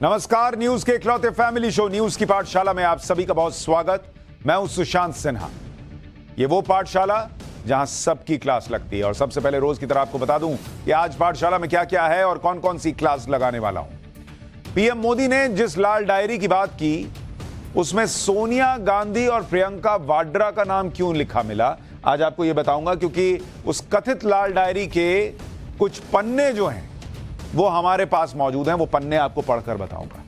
नमस्कार, न्यूज के इकलौते फैमिली शो न्यूज की पाठशाला में आप सभी का बहुत स्वागत। मैं हूं सुशांत सिन्हा। ये वो पाठशाला जहां सबकी क्लास लगती है। और सबसे पहले रोज की तरह आपको बता दूं कि आज पाठशाला में क्या क्या है और कौन कौन सी क्लास लगाने वाला हूं। पीएम मोदी ने जिस लाल डायरी की बात की उसमें सोनिया गांधी और प्रियंका वाड्रा का नाम क्यों लिखा मिला, आज आपको यह बताऊंगा, क्योंकि उस कथित लाल डायरी के कुछ पन्ने जो हैं वो हमारे पास मौजूद हैं। वो पन्ने आपको पढ़कर बताऊंगा।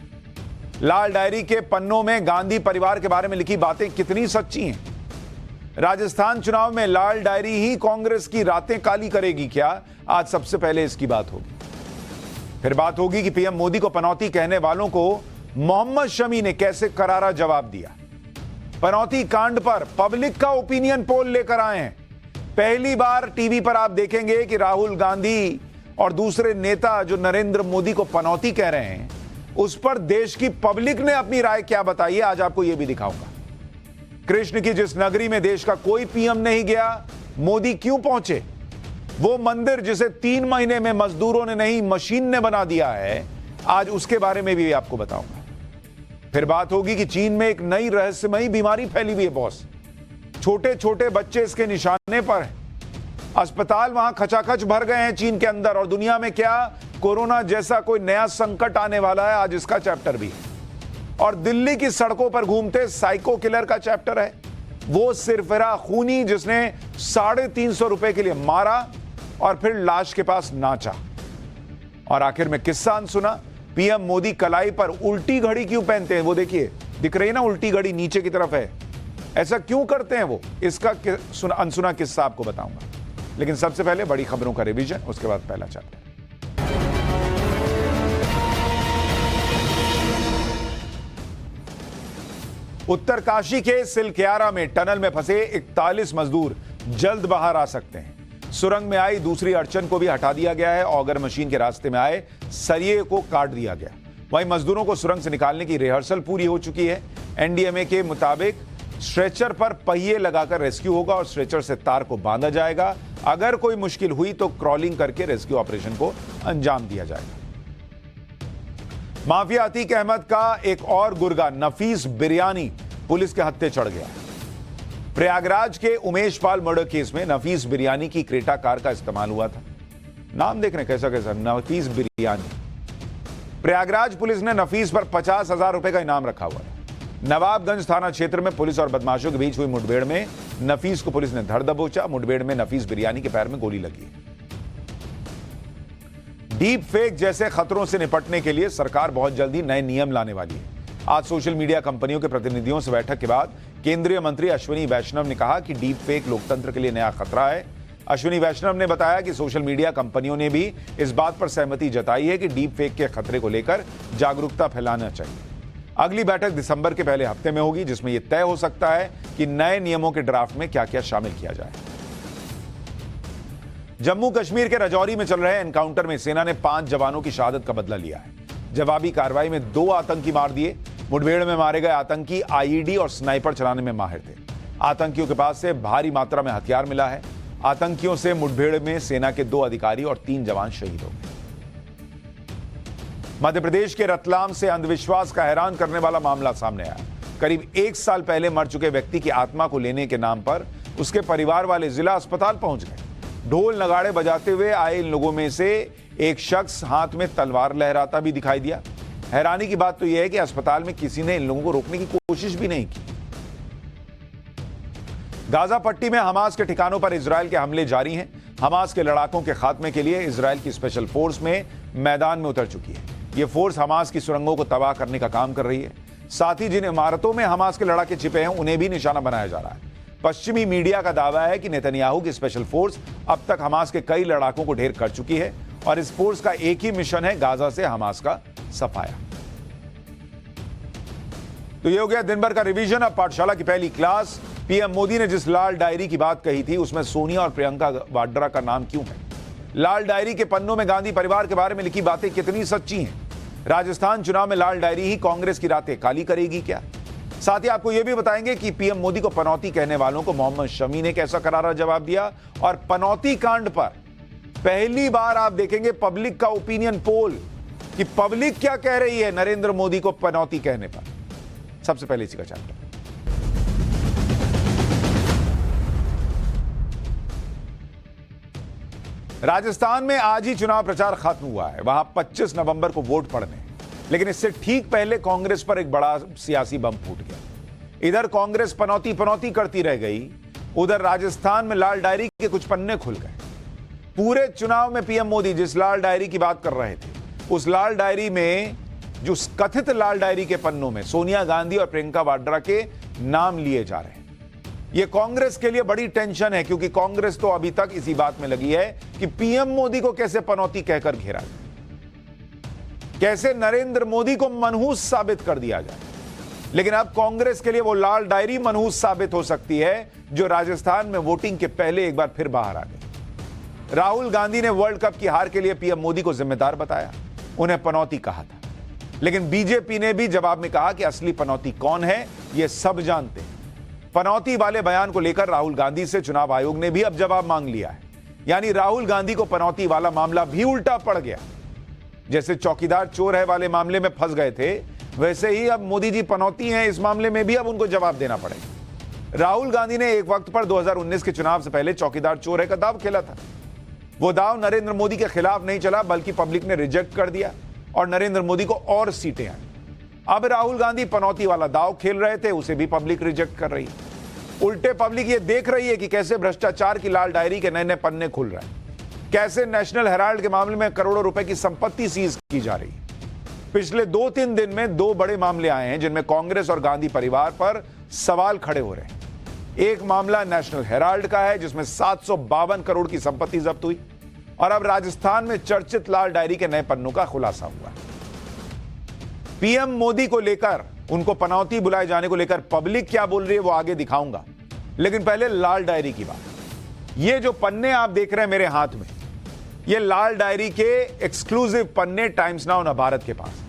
लाल डायरी के पन्नों में गांधी परिवार के बारे में लिखी बातें कितनी सच्ची हैं। राजस्थान चुनाव में लाल डायरी ही कांग्रेस की रातें काली करेगी क्या, आज सबसे पहले इसकी बात होगी। फिर बात होगी कि पीएम मोदी को पनौती कहने वालों को मोहम्मद शमी ने कैसे करारा जवाब दिया। पनौती कांड पर पब्लिक का ओपिनियन पोल लेकर आए हैं। पहली बार टीवी पर आप देखेंगे कि राहुल गांधी और दूसरे नेता जो नरेंद्र मोदी को पनौती कह रहे हैं, उस पर देश की पब्लिक ने अपनी राय क्या बताई है, आज आपको यह भी दिखाऊंगा। कृष्ण की जिस नगरी में देश का कोई पीएम नहीं गया, मोदी क्यों पहुंचे। वो मंदिर जिसे 3 महीने में मजदूरों ने नहीं मशीन ने बना दिया है, आज उसके बारे में भी आपको बताऊंगा। फिर बात होगी कि चीन में एक नई रहस्यमयी बीमारी फैली हुई है बॉस। छोटे छोटे बच्चे इसके निशाने पर हैं। अस्पताल वहां खचाखच भर गए हैं चीन के अंदर। और दुनिया में क्या कोरोना जैसा कोई नया संकट आने वाला है, आज इसका चैप्टर भी है। और दिल्ली की सड़कों पर घूमते साइको किलर का चैप्टर है। वो सिरफिरा खूनी जिसने 350 रुपए के लिए मारा और फिर लाश के पास नाचा। और आखिर में किस्सा अनसुना, पीएम मोदी कलाई पर उल्टी घड़ी क्यों पहनते हैं, वो देखिए दिख रही है ना, उल्टी घड़ी नीचे की तरफ है। ऐसा क्यों करते हैं वो, इसका अनसुना किस्सा आपको बताऊंगा। लेकिन सबसे पहले बड़ी खबरों का रिवीजन, उसके बाद पहला चैप्टर। उत्तरकाशी के सिलक्यारा में टनल में फंसे 41 मजदूर जल्द बाहर आ सकते हैं। सुरंग में आई दूसरी अड़चन को भी हटा दिया गया है। ऑगर मशीन के रास्ते में आए सरिये को काट दिया गया। वहीं मजदूरों को सुरंग से निकालने की रिहर्सल पूरी हो चुकी है। एनडीएमए के मुताबिक स्ट्रेचर पर पहिए लगाकर रेस्क्यू होगा और स्ट्रेचर से तार को बांधा जाएगा। अगर कोई मुश्किल हुई तो क्रॉलिंग करके रेस्क्यू ऑपरेशन को अंजाम दिया जाएगा। माफिया अतीक अहमद का एक और गुर्गा नफीस बिरयानी पुलिस के हत्थे चढ़ गया। प्रयागराज के उमेश पाल मर्डर केस में नफीस बिरयानी की क्रेटा कार का इस्तेमाल हुआ था। नाम देख रहे कैसा कैसा, नफीस बिरयानी। प्रयागराज पुलिस ने नफीस पर 50,000 रुपए का इनाम रखा हुआ है। नवाबगंज थाना क्षेत्र में पुलिस और बदमाशों के बीच हुई मुठभेड़ में नफीस को पुलिस ने धर दबोचा। मुठभेड़ में नफीस बिरयानी के पैर में गोली लगी। डीप फेक जैसे खतरों से निपटने के लिए सरकार बहुत जल्दी नए नियम लाने वाली है। आज सोशल मीडिया कंपनियों के प्रतिनिधियों से बैठक के बाद केंद्रीय मंत्री अश्विनी वैष्णव ने कहा कि डीप फेक लोकतंत्र के लिए नया खतरा है। अश्विनी वैष्णव ने बताया कि सोशल मीडिया कंपनियों ने भी इस बात पर सहमति जताई है कि डीप फेक के खतरे को लेकर जागरूकता फैलाना चाहिए। अगली बैठक दिसंबर के पहले हफ्ते में होगी, जिसमें यह तय हो सकता है कि नए नियमों के ड्राफ्ट में क्या क्या शामिल किया जाए। जम्मू कश्मीर के राजौरी में चल रहे एनकाउंटर में सेना ने 5 जवानों की शहादत का बदला लिया है। जवाबी कार्रवाई में 2 आतंकी मार दिए। मुठभेड़ में मारे गए आतंकी आईईडी और स्नाइपर चलाने में माहिर थे। आतंकियों के पास से भारी मात्रा में हथियार मिला है। आतंकियों से मुठभेड़ में सेना के 2 अधिकारी और 3 जवान शहीद हो गए। मध्य प्रदेश के रतलाम से अंधविश्वास का हैरान करने वाला मामला सामने आया। करीब 1 साल पहले मर चुके व्यक्ति की आत्मा को लेने के नाम पर उसके परिवार वाले जिला अस्पताल पहुंच गए। ढोल नगाड़े बजाते हुए आए इन लोगों में से एक शख्स हाथ में तलवार लहराता भी दिखाई दिया। हैरानी की बात तो यह है कि अस्पताल में किसी ने इन लोगों को रोकने की कोशिश भी नहीं की। गाजा पट्टी में हमास के ठिकानों पर इजरायल के हमले जारी हैं। हमास के लड़ाकों के खात्मे के लिए इजरायल की स्पेशल फोर्स में मैदान में उतर चुकी है। यह फोर्स हमास की सुरंगों को तबाह करने का काम कर रही है। साथ ही जिन इमारतों में हमास के लड़ाके छिपे हैं उन्हें भी निशाना बनाया जा रहा है। पश्चिमी मीडिया का दावा है कि नेतन्याहू की स्पेशल फोर्स अब तक हमास के कई लड़ाकों को ढेर कर चुकी है और इस फोर्स का एक ही मिशन है, गाजा से हमास का सफाया। तो ये हो गया दिन भर का रिवीजन। अब पाठशाला की पहली क्लास। पीएम मोदी ने जिस लाल डायरी की बात कही थी उसमें सोनिया और प्रियंका वाड्रा का नाम क्यों है। लाल डायरी के पन्नों में गांधी परिवार के बारे में लिखी बातें कितनी सच्ची हैं। राजस्थान चुनाव में लाल डायरी ही कांग्रेस की रातें काली करेगी क्या। साथ ही आपको यह भी बताएंगे कि पीएम मोदी को पनौती कहने वालों को मोहम्मद शमी ने कैसा करारा जवाब दिया। और पनौती कांड पर पहली बार आप देखेंगे पब्लिक का ओपिनियन पोल कि पब्लिक क्या कह रही है नरेंद्र मोदी को पनौती कहने पर। सबसे पहले इसी का चैप्टर। राजस्थान में आज ही चुनाव प्रचार खत्म हुआ है। वहां 25 नवंबर को वोट पड़ने हैं, लेकिन इससे ठीक पहले कांग्रेस पर एक बड़ा सियासी बम फूट गया। इधर कांग्रेस पनौती करती रह गई, उधर राजस्थान में लाल डायरी के कुछ पन्ने खुल गए। पूरे चुनाव में पीएम मोदी जिस लाल डायरी की बात कर रहे थे, उस लाल डायरी में, जो कथित लाल डायरी के पन्नों में सोनिया गांधी और प्रियंका वाड्रा के नाम लिए जा रहे हैं। यह कांग्रेस के लिए बड़ी टेंशन है, क्योंकि कांग्रेस तो अभी तक इसी बात में लगी है कि पीएम मोदी को कैसे पनौती कहकर घेरा जाए, कैसे नरेंद्र मोदी को मनहूस साबित कर दिया जाए। लेकिन अब कांग्रेस के लिए वो लाल डायरी मनहूस साबित हो सकती है, जो राजस्थान में वोटिंग के पहले एक बार फिर बाहर आ गई। राहुल गांधी ने वर्ल्ड कप की हार के लिए पीएम मोदी को जिम्मेदार बताया, उन्हें पनौती कहा था। लेकिन बीजेपी ने भी जवाब में कहा कि असली पनौती कौन है, यह सब जानते हैं। पनौती वाले बयान को लेकर राहुल गांधी से चुनाव आयोग ने भी अब जवाब मांग लिया है। यानी राहुल गांधी को पनौती वाला मामला भी उल्टा पड़ गया। जैसे चौकीदार चोर है वाले मामले में फंस गए थे, वैसे ही अब मोदी जी पनौती हैं इस मामले में भी अब उनको जवाब देना पड़ेगा। राहुल गांधी ने एक वक्त पर 2019 के चुनाव से पहले चौकीदार चोर है का दाव खेला था। वो दाव नरेंद्र मोदी के खिलाफ नहीं चला, बल्कि पब्लिक ने रिजेक्ट कर दिया और नरेंद्र मोदी को और सीटें आई। अब राहुल गांधी पनौती वाला दाव खेल रहे थे, उसे भी पब्लिक रिजेक्ट कर रही है। उल्टे पब्लिक ये देख रही है कि कैसे भ्रष्टाचार की लाल डायरी के नए नए पन्ने खुल रहे हैं, कैसे नेशनल हेराल्ड के मामले में करोड़ों रुपए की संपत्ति सीज की जा रही है। पिछले 2-3 दिन में 2 बड़े मामले आए हैं, जिनमें कांग्रेस और गांधी परिवार पर सवाल खड़े हो रहे हैं। एक मामला नेशनल हेराल्ड का है, जिसमें 752 करोड़ की संपत्ति जब्त हुई, और अब राजस्थान में चर्चित लाल डायरी के नए पन्नों का खुलासा हुआ। पीएम मोदी को लेकर, उनको पनौती बुलाए जाने को लेकर पब्लिक क्या बोल रही है वो आगे दिखाऊंगा, लेकिन पहले लाल डायरी की बात। ये जो पन्ने आप देख रहे हैं मेरे हाथ में, ये लाल डायरी के एक्सक्लूसिव पन्ने टाइम्स नाउ भारत के पास,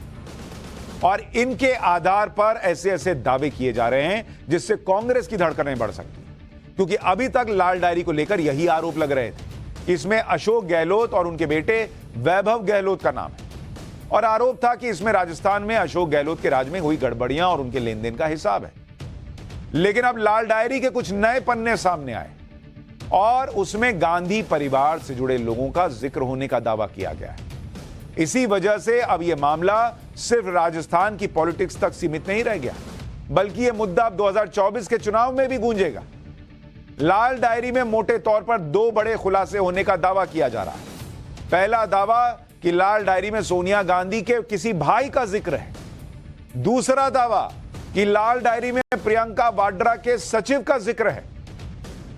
और इनके आधार पर ऐसे ऐसे दावे किए जा रहे हैं जिससे कांग्रेस की धड़कनें बढ़ सकती हैं। क्योंकि अभी तक लाल डायरी को लेकर यही आरोप लग रहे थे। इसमें अशोक गहलोत और उनके बेटे वैभव गहलोत का नाम है, और आरोप था कि इसमें राजस्थान में अशोक गहलोत के राज में हुई गड़बड़ियां और उनके लेन देन का हिसाब है। लेकिन अब लाल डायरी के कुछ नए पन्ने सामने आए, और उसमें गांधी परिवार से जुड़े लोगों का जिक्र होने का दावा किया गया है। इसी वजह से अब यह मामला सिर्फ राजस्थान की पॉलिटिक्स तक सीमित नहीं रह गया, बल्कि यह मुद्दा अब 2024 के चुनाव में भी गूंजेगा। लाल डायरी में मोटे तौर पर 2 बड़े खुलासे होने का दावा किया जा रहा है। पहला दावा कि लाल डायरी में सोनिया गांधी के किसी भाई का जिक्र है। दूसरा दावा कि लाल डायरी में प्रियंका वाड्रा के सचिव का जिक्र है।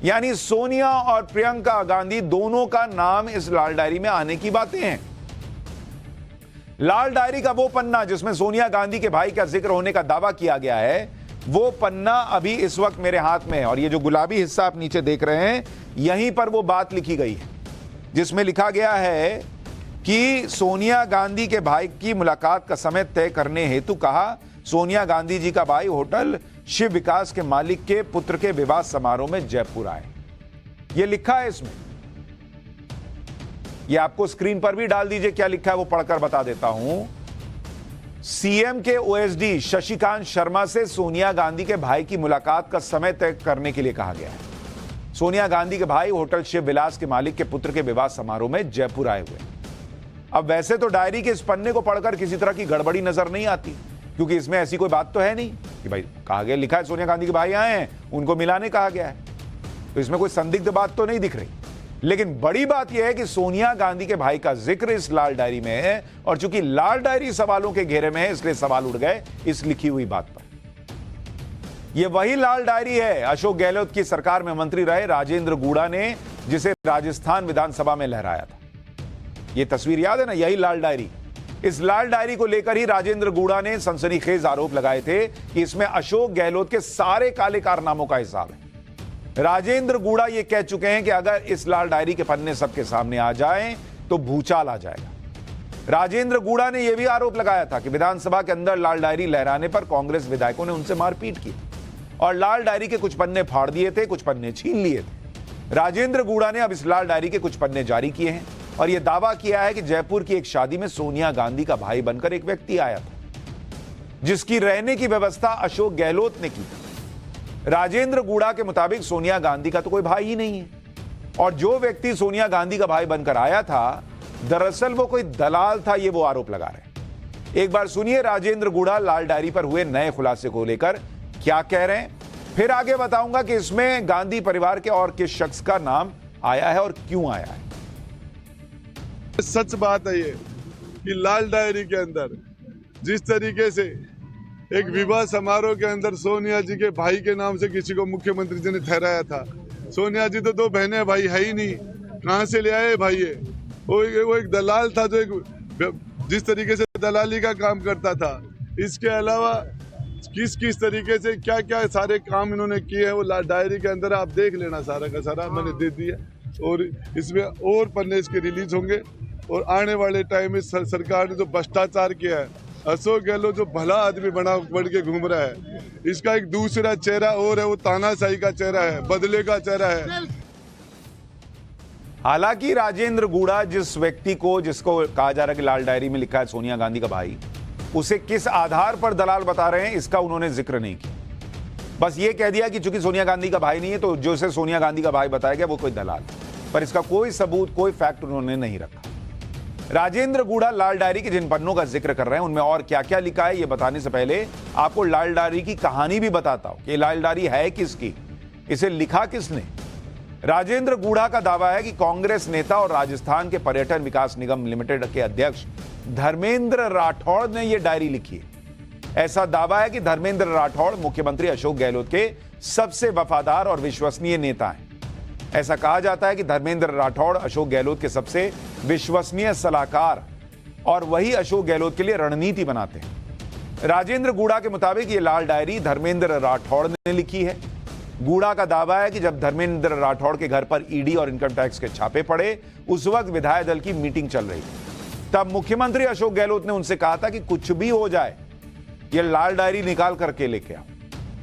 यानी सोनिया और प्रियंका गांधी दोनों का नाम इस लाल डायरी में आने की बातें हैं। लाल डायरी का वो पन्ना जिसमें सोनिया गांधी के भाई का जिक्र होने का दावा किया गया है, वो पन्ना अभी इस वक्त मेरे हाथ में है, और ये जो गुलाबी हिस्सा आप नीचे देख रहे हैं, यहीं पर वो बात लिखी गई है, जिसमें लिखा गया है कि सोनिया गांधी के भाई की मुलाकात का समय तय करने हेतु कहा। सोनिया गांधी जी का भाई होटल शिव विकास के मालिक के पुत्र के विवाह समारोह में जयपुर आए। यह लिखा है इसमें। यह आपको स्क्रीन पर भी डाल दीजिए, क्या लिखा है वो पढ़कर बता देता हूं। सीएम के ओएसडी शशिकांत शर्मा से सोनिया गांधी के भाई की मुलाकात का समय तय करने के लिए कहा गया है। सोनिया गांधी के भाई होटल शिव विलास के मालिक के पुत्र के विवाह समारोह में जयपुर आए हुए। अब वैसे तो डायरी के इस पन्ने को पढ़कर किसी तरह की गड़बड़ी नजर नहीं आती, क्योंकि इसमें ऐसी कोई बात तो है नहीं कि भाई कहा गया, लिखा है सोनिया गांधी के भाई आए हैं, उनको मिलाने कहा गया है, तो इसमें कोई संदिग्ध बात तो नहीं दिख रही। लेकिन बड़ी बात यह है कि सोनिया गांधी के भाई का जिक्र इस लाल डायरी में है, और चूंकि लाल डायरी सवालों के घेरे में है, इसलिए सवाल उड़ गए इस लिखी हुई बात पर। यह वही लाल डायरी है अशोक गहलोत की सरकार में मंत्री रहे राजेंद्र गूड़ा ने जिसे राजस्थान विधानसभा में लहराया था। यह तस्वीर याद है ना, यही लाल डायरी। इस लाल डायरी को लेकर ही राजेंद्र गूड़ा ने सनसनीखेज आरोप लगाए थे कि इसमें अशोक गहलोत के सारे काले कारनामों का हिसाब है। राजेंद्र गूड़ा ये कह चुके हैं कि अगर इस लाल डायरी के पन्ने सबके सामने आ जाएं तो भूचाल आ जाएगा। राजेंद्र गूड़ा ने यह भी आरोप लगाया था कि विधानसभा के अंदर लाल डायरी लहराने पर कांग्रेस विधायकों ने उनसे मारपीट की और लाल डायरी के कुछ पन्ने फाड़ दिए थे, कुछ पन्ने छीन लिए थे। राजेंद्र गूड़ा ने अब इस लाल डायरी के कुछ पन्ने जारी किए हैं, और यह दावा किया है कि जयपुर की एक शादी में सोनिया गांधी का भाई बनकर एक व्यक्ति आया था, जिसकी रहने की व्यवस्था अशोक गहलोत ने की। राजेंद्र गुड़ा के मुताबिक सोनिया गांधी का तो कोई भाई ही नहीं है, और जो व्यक्ति सोनिया गांधी का भाई बनकर आया था, दरअसल वो कोई दलाल था, ये वो आरोप लगा रहे हैं। एक बार सुनिए राजेंद्र गुड़ा लाल डायरी पर हुए नए खुलासे को लेकर क्या कह रहे हैं, फिर आगे बताऊंगा कि इसमें गांधी परिवार के और किस शख्स का नाम आया है और क्यों आया है। सच बात है ये कि लाल डायरी के अंदर जिस तरीके से एक विवाह समारोह के अंदर सोनिया जी के भाई के नाम से किसी को मुख्यमंत्री जी ने ठहराया था। सोनिया जी तो दो बहनें भाई है ही नहीं, कहां से ले आए भाई ये? वो एक दलाल था जो एक जिस तरीके से दलाली का काम करता था। इसके अलावा किस किस तरीके से क्या क्या सारे काम इन्होंने किए हैं वो डायरी के अंदर आप देख लेना, सारा का सारा मैंने दे दिया। और इसमें और पन्ने इसके रिलीज होंगे। और आने वाले टाइम में सरकार ने जो भ्रष्टाचार किया है, अशोक गहलोत जो भला आदमी बन के घूम रहा है, इसका एक दूसरा चेहरा और है, वो तानाशाही का चेहरा है, बदले का चेहरा है। हालांकि राजेंद्र गुड़ा जिस व्यक्ति को जिसको कहा जा रहा है कि लाल डायरी में लिखा है सोनिया गांधी का भाई, उसे किस आधार पर दलाल बता रहे हैं इसका उन्होंने जिक्र नहीं किया। बस ये कह दिया कि चूंकि सोनिया गांधी का भाई नहीं है तो जो उसे सोनिया गांधी का भाई बताया गया वो कोई दलाल है, पर इसका कोई सबूत कोई फैक्ट उन्होंने नहीं रखा। राजेंद्र गुड़ा लाल डायरी के जिन पन्नों का जिक्र कर रहे हैं उनमें और क्या क्या लिखा है ये बताने से पहले आपको लाल डायरी की कहानी भी बताता हूं कि लाल डायरी है किसकी, इसे लिखा किसने। राजेंद्र गुड़ा का दावा है कि कांग्रेस नेता और राजस्थान के पर्यटन विकास निगम लिमिटेड के अध्यक्ष धर्मेंद्र राठौड़ ने यह डायरी लिखी है। ऐसा दावा है कि धर्मेंद्र राठौड़ मुख्यमंत्री अशोक गहलोत के सबसे वफादार और विश्वसनीय नेता हैं। ऐसा कहा जाता है कि धर्मेंद्र राठौड़ अशोक गहलोत के सबसे विश्वसनीय सलाहकार और वही अशोक गहलोत के लिए रणनीति बनाते हैं। राजेंद्र गुड़ा के मुताबिक यह लाल डायरी धर्मेंद्र राठौड़ ने लिखी है। गुड़ा का दावा है कि जब धर्मेंद्र राठौड़ के घर पर ईडी और इनकम टैक्स के छापे पड़े, उस वक्त विधायक दल की मीटिंग चल रही थी। तब मुख्यमंत्री अशोक गहलोत ने उनसे कहा था कि कुछ भी हो जाए यह लाल डायरी निकाल करके लेके आओ।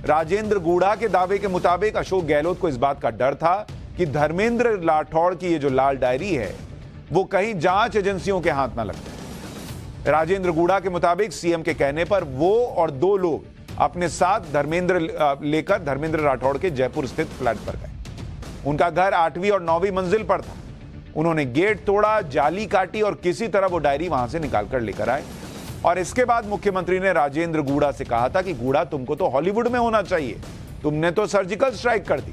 राजेंद्र गुड़ा के दावे के मुताबिक अशोक गहलोत को इस बात का डर था कि धर्मेंद्र राठौड़ की ये जो लाल डायरी है वो कहीं जांच एजेंसियों के हाथ ना लग जाए। राजेंद्र गुड़ा के मुताबिक सीएम के कहने पर वो और दो लोग अपने साथ धर्मेंद्र राठौड़ के जयपुर स्थित फ्लैट पर गए। उनका घर 8वीं और 9वीं मंजिल पर था। उन्होंने गेट तोड़ा, जाली काटी और किसी तरह वो डायरी वहां से निकाल कर लेकर आए। और इसके बाद मुख्यमंत्री ने राजेंद्र गुड़ा से कहा था कि गुड़ा तुमको तो हॉलीवुड में होना चाहिए, तुमने तो सर्जिकल स्ट्राइक कर दी।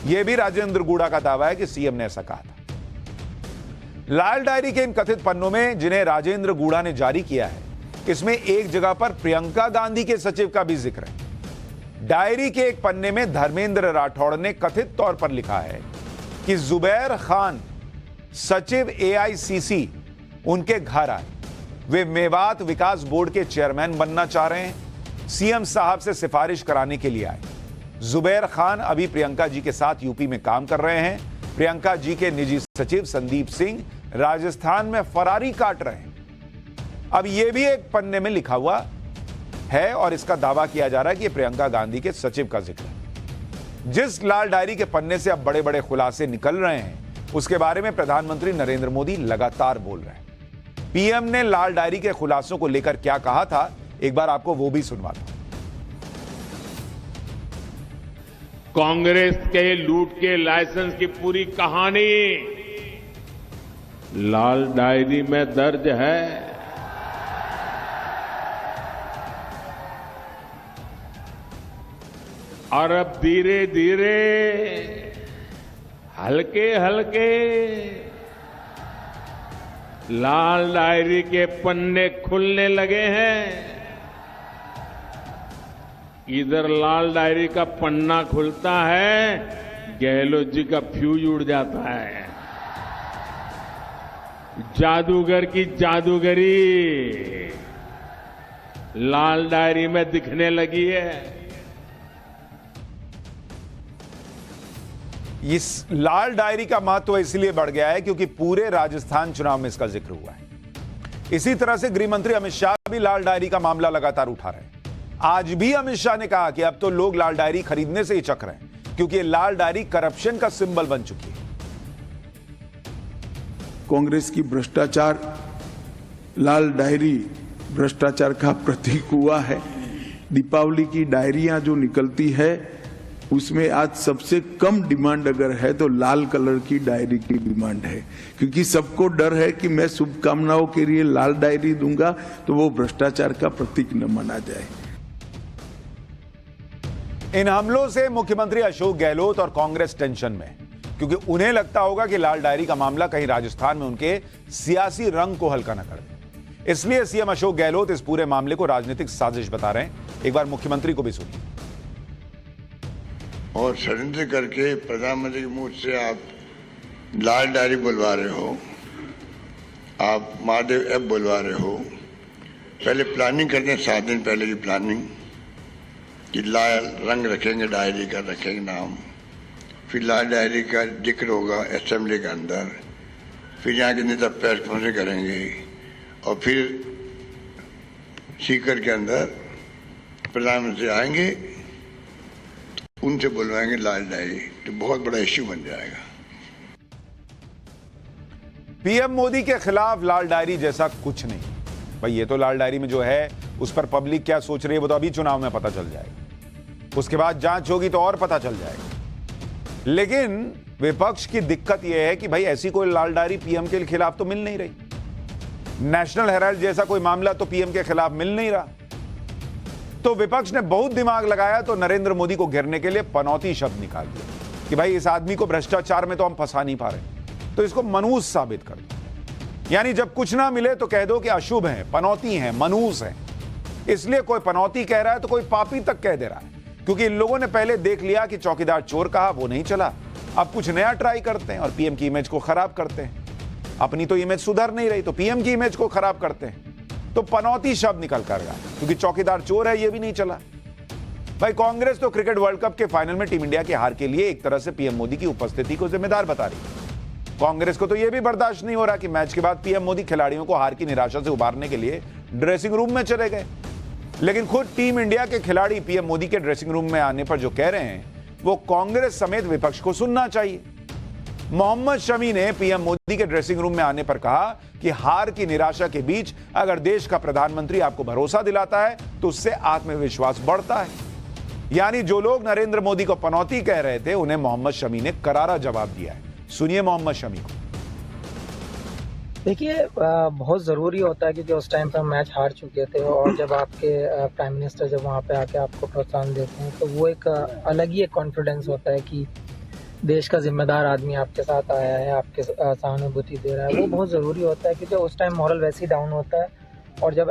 यह भी राजेंद्र गुड़ा का दावा है कि सीएम ने ऐसा कहा था। लाल डायरी के इन कथित पन्नों में जिन्हें राजेंद्र गुड़ा ने जारी किया है, इसमें एक जगह पर प्रियंका गांधी के सचिव का भी जिक्र है। डायरी के एक पन्ने में धर्मेंद्र राठौड़ ने कथित तौर पर लिखा है कि जुबैर खान सचिव एआईसीसी उनके घर आए। वे मेवात विकास बोर्ड के चेयरमैन बनना चाह रहे हैं। सीएम साहब से सिफारिश कराने के लिए आए। जुबैर खान अभी प्रियंका जी के साथ यूपी में काम कर रहे हैं। प्रियंका जी के निजी सचिव संदीप सिंह राजस्थान में फरारी काट रहे हैं। अब यह भी एक पन्ने में लिखा हुआ है और इसका दावा किया जा रहा है कि प्रियंका गांधी के सचिव का जिक्र है। जिस लाल डायरी के पन्ने से अब बड़े बड़े खुलासे निकल रहे हैं उसके बारे में प्रधानमंत्री नरेंद्र मोदी लगातार बोल रहे हैं। पीएम ने लाल डायरी के खुलासों को लेकर क्या कहा था, एक बार आपको वो भी सुनवाता हूं। कांग्रेस के लूट के लाइसेंस की पूरी कहानी लाल डायरी में दर्ज है। और अब धीरे धीरे हल्के हल्के लाल डायरी के पन्ने खुलने लगे हैं। इधर लाल डायरी का पन्ना खुलता है, गहलोत जी का फ्यूज उड़ जाता है। जादूगर की जादूगरी लाल डायरी में दिखने लगी है। इस लाल डायरी का महत्व इसलिए बढ़ गया है क्योंकि पूरे राजस्थान चुनाव में इसका जिक्र हुआ है। इसी तरह से गृह मंत्री अमित शाह भी लाल डायरी का मामला लगातार उठा रहे हैं। आज भी अमित शाह ने कहा कि अब तो लोग लाल डायरी खरीदने से ही चक रहे हैं क्योंकि लाल डायरी करप्शन का सिंबल बन चुकी है। कांग्रेस की भ्रष्टाचार लाल डायरी भ्रष्टाचार का प्रतीक हुआ है। दीपावली की डायरियां जो निकलती है उसमें आज सबसे कम डिमांड अगर है तो लाल कलर की डायरी की डिमांड है, क्योंकि सबको डर है कि मैं शुभकामनाओं के लिए लाल डायरी दूंगा तो वो भ्रष्टाचार का प्रतीक न माना जाए। इन हमलों से मुख्यमंत्री अशोक गहलोत और कांग्रेस टेंशन में, क्योंकि उन्हें लगता होगा कि लाल डायरी का मामला कहीं राजस्थान में उनके सियासी रंग को हल्का न कर दे। इसलिए सीएम अशोक गहलोत इस पूरे मामले को राजनीतिक साजिश बता रहे हैं। एक बार मुख्यमंत्री को भी सुनिए। और षड्यंत्र करके प्रधानमंत्री के मुंह से आप लाल डायरी बुलवा रहे हो, आप महादेव ऐप बुलवा रहे हो। पहले प्लानिंग करते हैं, 7 दिन पहले की प्लानिंग कि लाल रंग रखेंगे, डायरी का रखेंगे नाम, फिर लाल डायरी का जिक्र होगा असेंबली के अंदर, फिर यहाँ के नेता प्रेस कॉन्फ्रेंस करेंगे और फिर सीकर के अंदर प्रधानमंत्री आएंगे, उनसे बुलवाएंगे लाल डायरी, तो बहुत बड़ा इश्यू बन जाएगा। पीएम मोदी के खिलाफ लाल डायरी जैसा कुछ नहीं भाई। ये तो लाल डायरी में जो है उस पर पब्लिक क्या सोच रही है वो तो अभी चुनाव में पता चल जाएगा, उसके बाद जांच होगी तो और पता चल जाएगा। लेकिन विपक्ष की दिक्कत यह है कि भाई ऐसी कोई लाल डायरी पीएम के खिलाफ तो मिल नहीं रही। नेशनल हेराल्ड जैसा कोई मामला तो पीएम के खिलाफ मिल नहीं रहा। तो विपक्ष ने बहुत दिमाग लगाया तो नरेंद्र मोदी को घेरने के लिए पनौती शब्द निकाल दिया कि भाई इस आदमी को भ्रष्टाचार में तो हम फंसा नहीं पा रहे, तो इसको मनूस साबित कर दो। यानी जब कुछ ना मिले तो कह दो कि अशुभ है, पनौती है, मनूस है। इसलिए कोई पनौती कह रहा है तो कोई पापी तक कह दे रहा है, क्योंकि इन लोगों ने पहले देख लिया कि चौकीदार चोर कहा, वो नहीं चला। अब कुछ नया ट्राई करते हैं और पीएम की इमेज को खराब करते हैं। अपनी तो इमेज सुधर नहीं रही तो पीएम की इमेज को खराब करते हैं। तो पनौती शब्द निकल कर गया, क्योंकि चौकीदार चोर है ये भी नहीं चला। भाई कांग्रेस तो क्रिकेट वर्ल्ड कप के फाइनल में टीम इंडिया की हार के लिए एक तरह से पीएम मोदी की उपस्थिति को जिम्मेदार बता रही है। कांग्रेस को तो यह भी बर्दाश्त नहीं हो रहा कि मैच के बाद पीएम मोदी खिलाड़ियों को हार की निराशा से उबारने के लिए ड्रेसिंग रूम में चले गए। लेकिन खुद टीम इंडिया के खिलाड़ी पीएम मोदी के ड्रेसिंग रूम में आने पर जो कह रहे हैं वो कांग्रेस समेत विपक्ष को सुनना चाहिए। मोहम्मद शमी ने पीएम मोदी के ड्रेसिंग रूम में आने पर कहा कि हार की निराशा के बीच अगर देश का प्रधानमंत्री आपको भरोसा दिलाता है तो उससे आत्मविश्वास बढ़ता है। यानी जो लोग नरेंद्र मोदी को पनौती कह रहे थे उन्हें मोहम्मद शमी ने करारा जवाब दिया है। सुनिए मोहम्मद शमी को। देखिए, बहुत ज़रूरी होता है क्योंकि उस टाइम पर मैच हार चुके थे और जब आपके प्राइम मिनिस्टर जब वहाँ पे आके आपको प्रोत्साहन देते हैं तो वो एक अलग ही एक कॉन्फिडेंस होता है कि देश का जिम्मेदार आदमी आपके साथ आया है, आपके सहानुभूति दे रहा है। वो बहुत ज़रूरी होता है क्योंकि उस टाइम मॉरल वैसे ही डाउन होता है और जब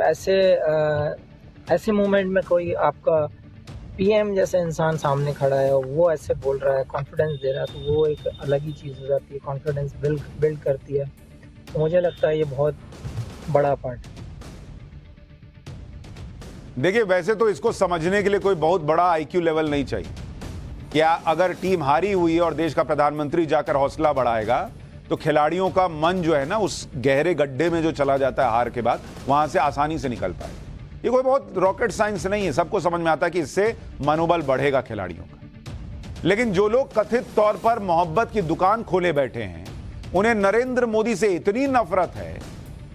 ऐसे मोमेंट में कोई आपका पीएम जैसे इंसान सामने खड़ा है और वो ऐसे बोल रहा है, कॉन्फिडेंस दे रहा है, तो वो एक अलग ही चीज़ हो जाती है, कॉन्फिडेंस बिल्ड करती है। तो मुझे लगता है ये बहुत बड़ा पार्ट है। देखिए वैसे तो इसको समझने के लिए कोई बहुत बड़ा आईक्यू लेवल नहीं चाहिए। क्या अगर टीम हारी हुई है और देश का प्रधानमंत्री जाकर हौसला बढ़ाएगा तो खिलाड़ियों का मन जो है ना उस गहरे गड्ढे में जो चला जाता है हार के बाद, वहां से आसानी से निकल पाए। ये कोई बहुत रॉकेट साइंस नहीं है, सबको समझ में आता है कि इससे मनोबल बढ़ेगा खिलाड़ियों का। लेकिन जो लोग कथित तौर पर मोहब्बत की दुकान खोले बैठे हैं उन्हें नरेंद्र मोदी से इतनी नफरत है,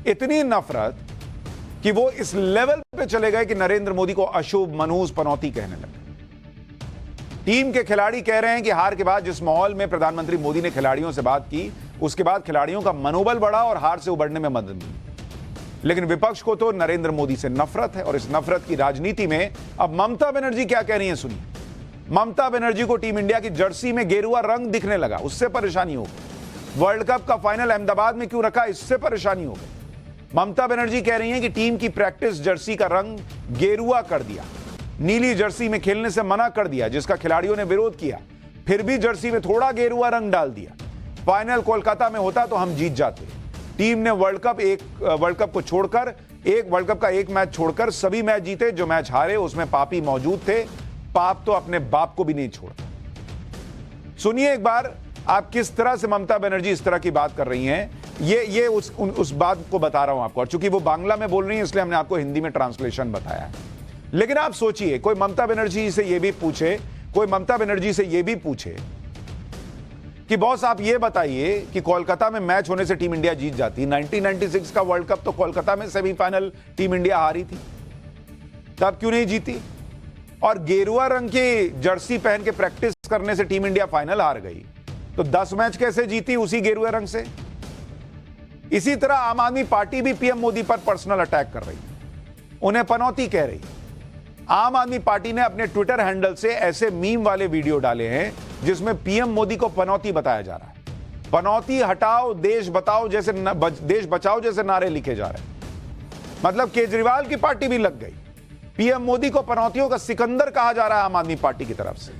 इतनी नफरत कि वो इस लेवल पे चले गए कि नरेंद्र मोदी को अशुभ, मनूस, पनौती कहने लगे। टीम के खिलाड़ी कह रहे हैं कि हार के बाद जिस माहौल में प्रधानमंत्री मोदी ने खिलाड़ियों से बात की उसके बाद खिलाड़ियों का मनोबल बढ़ा और हार से उबरने में मदद मिली। लेकिन विपक्ष को तो नरेंद्र मोदी से नफरत है और इस नफरत की राजनीति में अब ममता बनर्जी क्या कह रही हैं सुनिए। ममता बनर्जी को टीम इंडिया की जर्सी में गेरुआ रंग दिखने लगा, उससे परेशानी हो गई। वर्ल्ड कप का फाइनल अहमदाबाद में क्यों रखा, इससे परेशानी हो गई। ममता बनर्जी कह रही हैं कि टीम की प्रैक्टिस जर्सी का रंग गेरुआ कर दिया, नीली जर्सी में खेलने से मना कर दिया, जिसका खिलाड़ियों ने विरोध किया। फिर भी जर्सी में थोड़ा गेरुआ रंग डाल दिया। फाइनल कोलकाता में होता तो हम जीत जाते। टीम ने वर्ल्ड कप को छोड़कर वर्ल्ड कप का एक मैच छोड़कर सभी मैच जीते। जो मैच हारे उसमें पापी मौजूद थे। पाप तो अपने बाप को भी नहीं छोड़ता। सुनिए एक बार आप किस तरह से ममता बनर्जी इस तरह की बात कर रही हैं। ये उस बात को बता रहा हूं आपको, और चूंकि वो बांग्ला में बोल रही हैं इसलिए हमने आपको हिंदी में ट्रांसलेशन बताया है। लेकिन आप सोचिए कोई ममता बनर्जी से ये भी पूछे कि बॉस आप ये बताइए कि कोलकाता में मैच होने से टीम इंडिया जीत जाती। 1996 का वर्ल्ड कप तो कोलकाता में सेमीफाइनल टीम इंडिया हारी थी, तब क्यों नहीं जीती? और गेरुआ रंग की जर्सी पहन के प्रैक्टिस करने से टीम इंडिया फाइनल हार गई, तो 10 मैच कैसे जीती उसी गेरुआ रंग से? इसी तरह आम आदमी पार्टी भी पीएम मोदी पर पर्सनल अटैक कर रही है, उन्हें पनौती कह रही है। आम आदमी पार्टी ने अपने ट्विटर हैंडल से ऐसे मीम वाले वीडियो डाले हैं जिसमें पीएम मोदी को पनौती बताया जा रहा है। पनौती हटाओ देश बताओ जैसे देश बचाओ जैसे नारे लिखे जा रहे हैं। मतलब केजरीवाल की पार्टी भी लग गई। पीएम मोदी को पनौतियों का सिकंदर कहा जा रहा है आम आदमी पार्टी की तरफ से।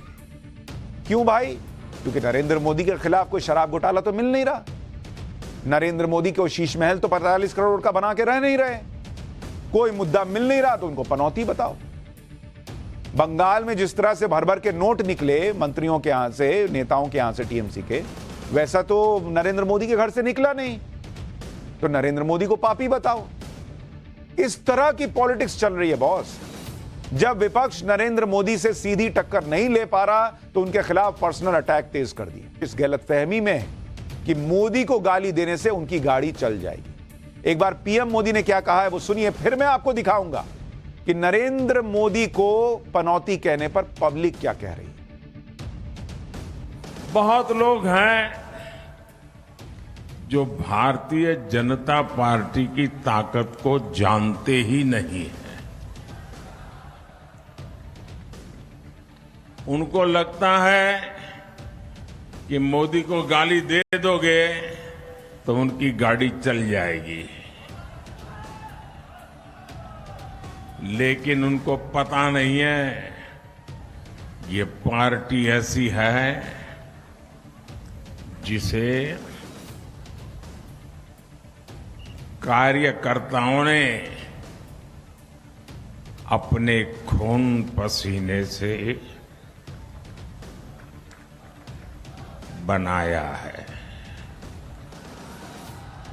क्यों भाई? क्योंकि नरेंद्र मोदी के खिलाफ कोई शराब घोटाला तो मिल नहीं रहा। नरेंद्र मोदी को शीश महल तो 45 करोड़ का बना के रह नहीं रहे। कोई मुद्दा मिल नहीं रहा तो उनको पनौती बताओ। बंगाल में जिस तरह से भर भर के नोट निकले मंत्रियों के यहां से, नेताओं के यहां से, टीएमसी के, वैसा तो नरेंद्र मोदी के घर से निकला नहीं, तो नरेंद्र मोदी को पापी बताओ। इस तरह की पॉलिटिक्स चल रही है बॉस। जब विपक्ष नरेंद्र मोदी से सीधी टक्कर नहीं ले पा रहा तो उनके खिलाफ पर्सनल अटैक तेज कर दिए। इस गलतफहमी में कि मोदी को गाली देने से उनकी गाड़ी चल जाएगी। एक बार पीएम मोदी ने क्या कहा है वो सुनिए, फिर मैं आपको दिखाऊंगा कि नरेंद्र मोदी को पनौती कहने पर पब्लिक क्या कह रही है। बहुत लोग हैं जो भारतीय जनता पार्टी की ताकत को जानते ही नहीं है। उनको लगता है कि मोदी को गाली दे दोगे तो उनकी गाड़ी चल जाएगी, लेकिन उनको पता नहीं है ये पार्टी ऐसी है जिसे कार्यकर्ताओं ने अपने खून पसीने से बनाया है।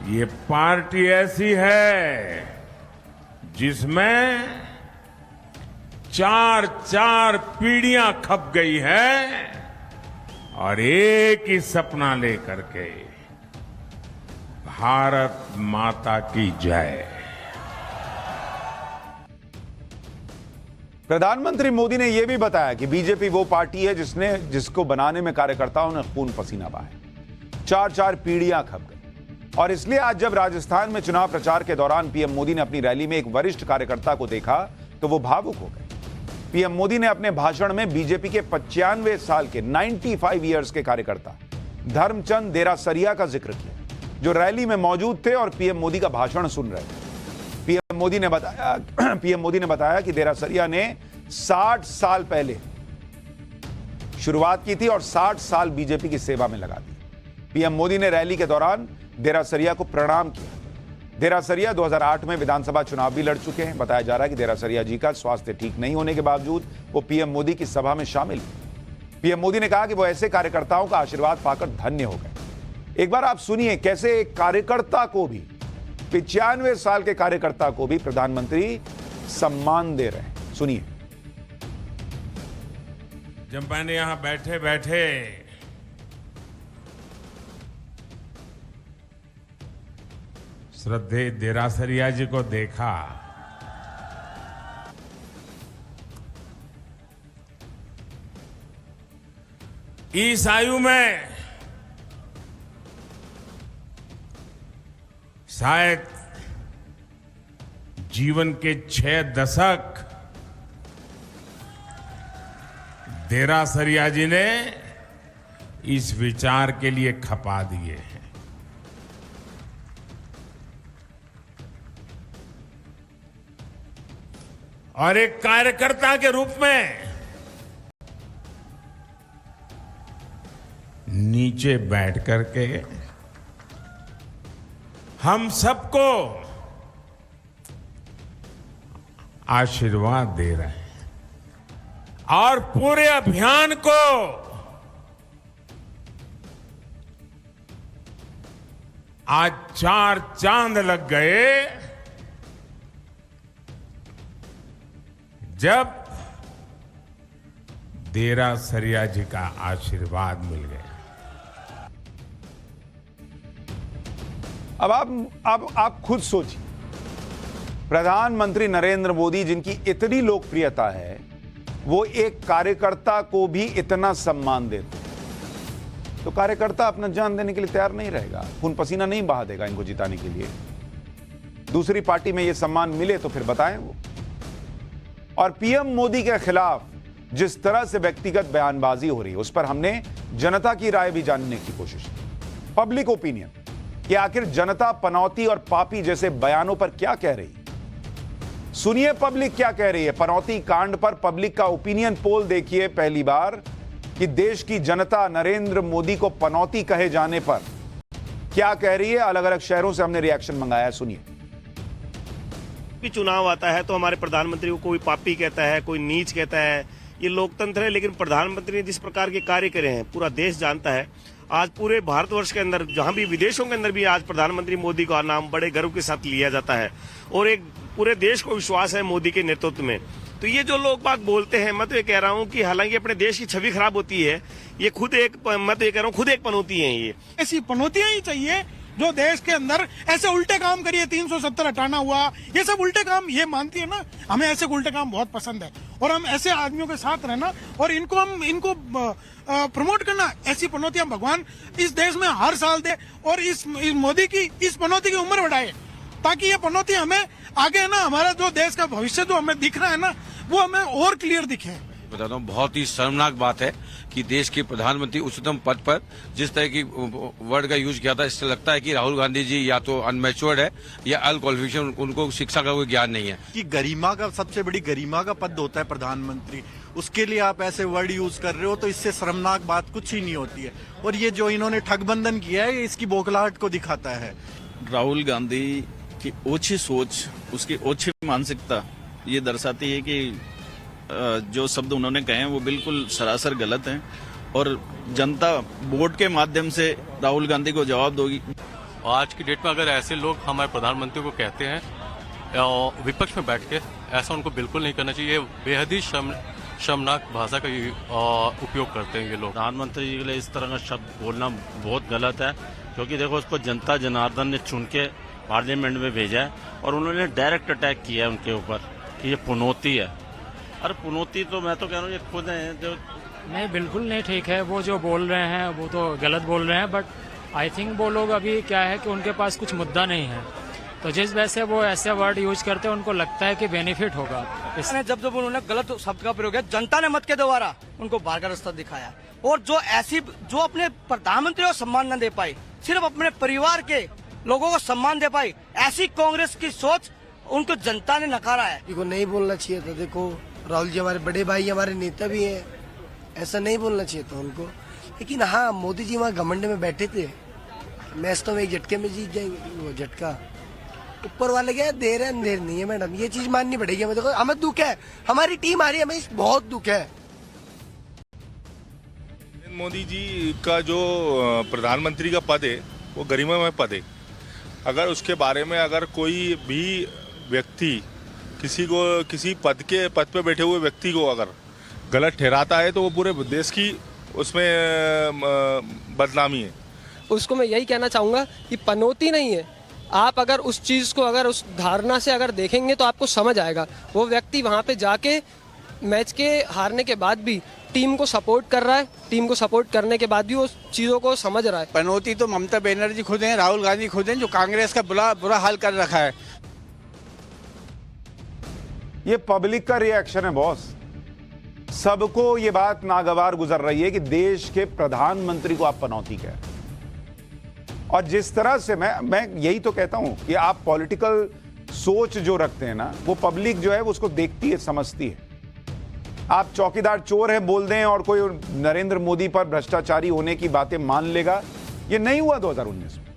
ये पार्टी ऐसी है जिसमें 4 पीढ़ियां खप गई है और एक ही सपना लेकर के, भारत माता की जय। प्रधानमंत्री मोदी ने यह भी बताया कि बीजेपी वो पार्टी है जिसको बनाने में कार्यकर्ताओं ने खून पसीना बहाया। 4 पीढ़ियां खप गई। और इसलिए आज जब राजस्थान में चुनाव प्रचार के दौरान पीएम मोदी ने अपनी रैली में एक वरिष्ठ कार्यकर्ता को देखा तो वो भावुक हो गए। पीएम मोदी ने अपने भाषण में बीजेपी के 95 साल के 95 ईयर्स के कार्यकर्ता धर्मचंद देरासरिया का जिक्र किया, जो रैली में मौजूद थे और पीएम मोदी का भाषण सुन रहे थे। पीएम मोदी ने बताया कि देरासरिया ने 60 साल पहले शुरुआत की थी और 60 साल बीजेपी की सेवा में लगा दी। पीएम मोदी ने रैली के दौरान देरासरिया को प्रणाम किया। देरासरिया 2008 में विधानसभा चुनाव भी लड़ चुके हैं। बताया जा रहा है कि देरासरिया जी का स्वास्थ्य ठीक नहीं होने के बावजूद वो पीएम मोदी की सभा में शामिल हुए। पीएम मोदी ने कहा कि वो ऐसे कार्यकर्ताओं का आशीर्वाद पाकर धन्य हो गए। एक बार आप सुनिए कैसे एक कार्यकर्ता को भी, 95 साल के कार्यकर्ता को भी प्रधानमंत्री सम्मान दे रहे हैं। सुनिए। जब मैंने यहां बैठे बैठे श्रद्धेय देरासरिया जी को देखा इस आयु में, शायद जीवन के 6 दशक देरासरिया जी ने इस विचार के लिए खपा दिए हैं। और एक कार्यकर्ता के रूप में नीचे बैठ करके हम सबको आशीर्वाद दे रहे हैं और पूरे अभियान को आज 4 चांद लग गए जब देरासरिया जी का आशीर्वाद मिल गया। अब आप खुद सोचिए, प्रधानमंत्री नरेंद्र मोदी जिनकी इतनी लोकप्रियता है, वो एक कार्यकर्ता को भी इतना सम्मान देते हैं, तो कार्यकर्ता अपना जान देने के लिए तैयार नहीं रहेगा, खून पसीना नहीं बहा देगा इनको जिताने के लिए। दूसरी पार्टी में ये सम्मान मिले तो फिर बताएं वो। और पीएम मोदी के खिलाफ जिस तरह से व्यक्तिगत बयानबाजी हो रही है, उस पर हमने जनता की राय भी जानने की कोशिश की, पब्लिक ओपिनियन, कि आखिर जनता पनौती और पापी जैसे बयानों पर क्या कह रही है। सुनिए पब्लिक क्या कह रही है। पनौती कांड पर पब्लिक का ओपिनियन पोल देखिए पहली बार, कि देश की जनता नरेंद्र मोदी को पनौती कहे जाने पर क्या कह रही है। अलग अलग शहरों से हमने रिएक्शन मंगाया, सुनिए। भी चुनाव आता है तो हमारे प्रधानमंत्री को कोई पापी कहता है, कोई नीच कहता है, ये लोकतंत्र है। लेकिन प्रधानमंत्री ने जिस प्रकार के कार्य करे हैं पूरा देश जानता है। आज पूरे भारतवर्ष के अंदर, जहां भी विदेशों के अंदर भी आज प्रधानमंत्री मोदी का नाम बड़े गर्व के साथ लिया जाता है और एक पूरे देश को विश्वास है मोदी के नेतृत्व में। तो ये जो लोग बात बोलते हैं, मैं तो ये कह रहा हूँ कि हालांकि अपने देश की छवि खराब होती है, ये खुद एक, मैं तो ये कह रहा हूँ खुद एक पनौती है। ये ऐसी पनौतियां ही चाहिए जो देश के अंदर ऐसे उल्टे काम करिए। 370 हटाना हुआ, ये सब उल्टे काम, ये मानती है ना, हमें ऐसे उल्टे काम बहुत पसंद है और हम ऐसे आदमियों के साथ रहना और इनको प्रमोट करना। ऐसी पनौतियां भगवान इस देश में हर साल दे और इस मोदी की इस पनौती की उम्र बढ़ाए, ताकि ये पनौती हमें आगे है ना, हमारा जो देश का भविष्य जो हमें दिख रहा है ना, वो हमें और क्लियर दिखे। बताता हूँ, बहुत ही शर्मनाक बात है कि देश के प्रधानमंत्री उच्चतम पद पर जिस तरह की वर्ड का यूज किया था, इससे लगता है कि राहुल गांधी जी या तो अनमेच्योर्ड है या अनक्वालिफिकेशन, उनको शिक्षा का कोई ज्ञान नहीं है। कि गरिमा का, सबसे बड़ी गरिमा का पद होता है प्रधानमंत्री, उसके लिए आप ऐसे वर्ड यूज कर रहे हो, तो इससे शर्मनाक बात कुछ ही नहीं होती है। और ये जो इन्होंने ठगबंधन किया है, ये इसकी बौखलाहट को दिखाता है। राहुल गांधी की ओछी सोच, उसकी ओछी मानसिकता ये दर्शाती है कि जो शब्द उन्होंने कहे हैं वो बिल्कुल सरासर गलत हैं और जनता वोट के माध्यम से राहुल गांधी को जवाब दोगी। आज की डेट में अगर ऐसे लोग हमारे प्रधानमंत्री को कहते हैं विपक्ष में बैठ के, ऐसा उनको बिल्कुल नहीं करना चाहिए। बेहद ही शर्मनाक भाषा का उपयोग करते हैं ये लोग। प्रधानमंत्री के लिए इस तरह का शब्द बोलना बहुत गलत है, क्योंकि देखो उसको जनता जनार्दन ने चुन के पार्लियामेंट में भेजा है और उन्होंने डायरेक्ट अटैक किया है उनके ऊपर कि ये पुनौती है। अरे पुनौती तो मैं तो कह रहा हूँ ये खुद है जो नहीं, बिल्कुल नहीं ठीक है। वो जो बोल रहे हैं वो तो गलत बोल रहे हैं, बट आई थिंक वो लोग अभी क्या है कि उनके पास कुछ मुद्दा नहीं है, तो जिस वजह से वो ऐसे वर्ड यूज करते हैं उनको लगता है कि बेनिफिट होगा। जब उन्होंने गलत शब्द का प्रयोग किया, जनता ने मत के द्वारा उनको बाहर का रास्ता दिखाया। और जो अपने प्रधानमंत्री को सम्मान न दे पाई, सिर्फ अपने परिवार के लोगों को सम्मान दे पाई, ऐसी कांग्रेस की सोच उनको जनता ने नकारा है। देखो नहीं बोलना चाहिए था। देखो राहुल जी हमारे बड़े भाई, हमारे नेता भी हैं, ऐसा नहीं बोलना चाहिए था उनको। लेकिन हाँ, मोदी जी वहाँ घमंड में बैठे थे, मैच तो एक झटके में जीत जाएंगे। वो झटका ऊपर वाले क्या दे रहे हैं, अंधेर नहीं है मैडम, ये चीज माननी पड़ेगी हमें। देखो हमें दुख है, हमारी टीम आ रही है, हमें बहुत दुख है। मोदी जी का जो प्रधानमंत्री का पद है वो गरिमामय पद है। अगर उसके बारे में अगर कोई भी व्यक्ति किसी पद पे बैठे हुए व्यक्ति को अगर गलत ठहराता है तो वो पूरे देश की उसमें बदनामी है। उसको मैं यही कहना चाहूँगा कि पनौती नहीं है। आप अगर उस चीज़ को अगर उस धारणा से अगर देखेंगे तो आपको समझ आएगा। वो व्यक्ति वहाँ पे जाके मैच के हारने के बाद भी टीम को सपोर्ट कर रहा है, टीम को सपोर्ट करने के बाद भी वो चीज़ों को समझ रहा है। पनौती तो ममता बनर्जी खुद हैं, राहुल गांधी खुद हैं, जो कांग्रेस का बुरा हाल कर रखा है। ये पब्लिक का रिएक्शन है बॉस। सबको ये बात नागवार गुजर रही है कि देश के प्रधानमंत्री को आप पनौती कह रहे हैं। और जिस तरह से मैं यही तो कहता हूं कि आप पॉलिटिकल सोच जो रखते हैं ना, वो पब्लिक जो है वो उसको देखती है, समझती है। आप चौकीदार चोर हैं बोल दें और कोई नरेंद्र मोदी पर भ्रष्टाचारी होने की बातें मान लेगा, ये नहीं हुआ 2019 में।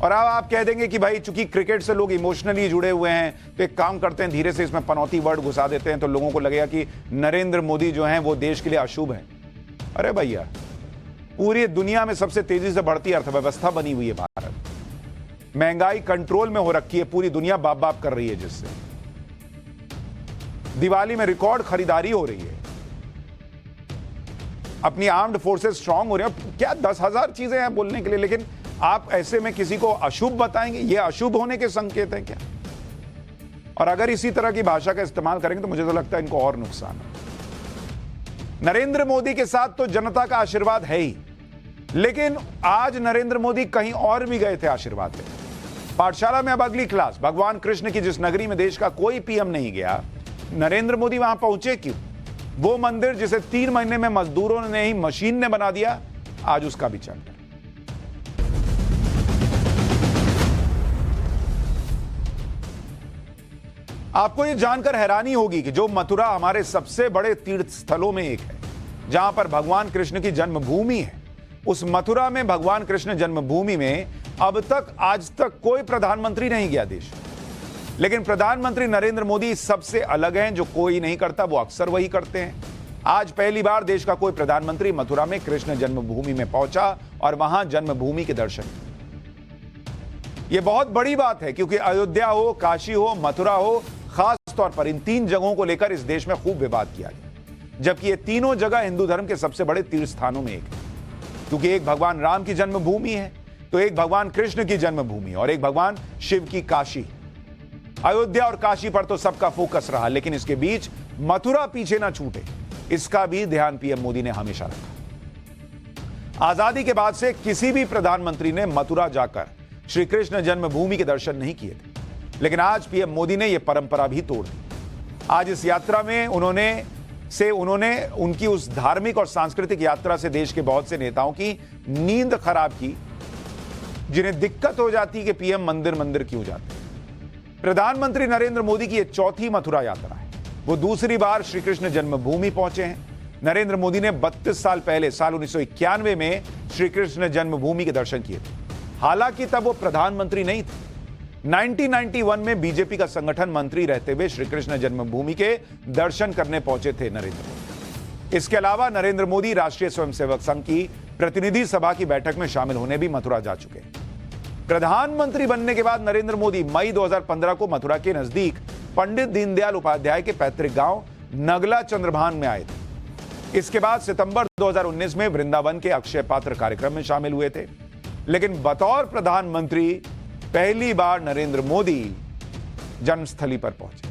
और अब आप कह देंगे कि भाई चूंकि क्रिकेट से लोग इमोशनली जुड़े हुए हैं तो एक काम करते हैं, धीरे से इसमें पनौती वर्ड घुसा देते हैं तो लोगों को लगेगा कि नरेंद्र मोदी जो हैं वो देश के लिए अशुभ हैं। अरे भैया, पूरी दुनिया में सबसे तेजी से बढ़ती अर्थव्यवस्था बनी हुई है भारत, महंगाई कंट्रोल में हो रखी है, पूरी दुनिया बाप बाप कर रही है, जिससे दिवाली में रिकॉर्ड खरीदारी हो रही है, अपनी आर्म्ड फोर्सेस स्ट्रांग हो रही है। क्या 10,000 चीजें हैं बोलने के लिए, लेकिन आप ऐसे में किसी को अशुभ बताएंगे? ये अशुभ होने के संकेत हैं क्या? और अगर इसी तरह की भाषा का इस्तेमाल करेंगे तो मुझे तो लगता है इनको और नुकसान है। नरेंद्र मोदी के साथ तो जनता का आशीर्वाद है ही, लेकिन आज नरेंद्र मोदी कहीं और भी गए थे आशीर्वाद लेने। पाठशाला में अब अगली क्लास, भगवान कृष्ण की जिस नगरी में देश का कोई पीएम नहीं गया, नरेंद्र मोदी वहां पहुंचे क्यों? वो मंदिर जिसे 3 महीने में मजदूरों ने ही मशीन ने बना दिया, आज उसका भी चल रहा है। आपको यह जानकर हैरानी होगी कि जो मथुरा हमारे सबसे बड़े तीर्थ स्थलों में एक है, जहां पर भगवान कृष्ण की जन्मभूमि है, उस मथुरा में भगवान कृष्ण जन्मभूमि में अब तक आज तक कोई प्रधानमंत्री नहीं गया देश। लेकिन प्रधानमंत्री नरेंद्र मोदी सबसे अलग हैं, जो कोई नहीं करता वो अक्सर वही करते हैं। आज पहली बार देश का कोई प्रधानमंत्री मथुरा में कृष्ण जन्मभूमि में पहुंचा और वहां जन्मभूमि के दर्शन किए। यह बहुत बड़ी बात है, क्योंकि अयोध्या हो, काशी हो, मथुरा हो, खास तौर पर इन 3 जगहों को लेकर इस देश में खूब विवाद किया गया, जबकि ये तीनों जगह हिंदू धर्म के सबसे बड़े तीर्थ स्थानों में एक है। क्योंकि एक भगवान राम की जन्मभूमि है, तो एक भगवान कृष्ण की जन्मभूमि और एक भगवान शिव की काशी। अयोध्या और काशी पर तो सबका फोकस रहा, लेकिन इसके बीच मथुरा पीछे ना छूटे, इसका भी ध्यान पीएम मोदी ने हमेशा रखा। आजादी के बाद से किसी भी प्रधानमंत्री ने मथुरा जाकर श्री कृष्ण जन्मभूमि के दर्शन नहीं किए थे, लेकिन आज पीएम मोदी ने यह परंपरा भी तोड़ दी। आज इस यात्रा में उन्होंने उनकी उस धार्मिक और सांस्कृतिक यात्रा से देश के बहुत से नेताओं की नींद खराब की, जिन्हें दिक्कत हो जाती कि पीएम मंदिर मंदिर क्यों जाते। प्रधानमंत्री नरेंद्र मोदी की यह चौथी मथुरा यात्रा है। वो दूसरी बार श्री कृष्ण जन्मभूमि पहुंचे हैं। नरेंद्र मोदी ने 32 साल पहले साल 1991 में श्री कृष्ण जन्मभूमि के दर्शन किए थे। हालांकि तब वो प्रधानमंत्री नहीं थे। 1991 में बीजेपी का संगठन मंत्री रहते हुए श्री कृष्ण जन्मभूमि के दर्शन करने पहुंचे थे नरेंद्र मोदी। इसके अलावा नरेंद्र मोदी राष्ट्रीय स्वयंसेवक संघ की प्रतिनिधि सभा की बैठक में शामिल होने भी मथुरा जा चुके हैं। प्रधानमंत्री बनने के बाद नरेंद्र मोदी मई 2015 को मथुरा के नजदीक पंडित दीनदयाल उपाध्याय के पैतृक गांव नगला चंद्रभान में आए थे। इसके बाद सितंबर 2019 में वृंदावन के अक्षय पात्र कार्यक्रम में शामिल हुए थे। लेकिन बतौर प्रधानमंत्री पहली बार नरेंद्र मोदी जन्मस्थली पर पहुंचे,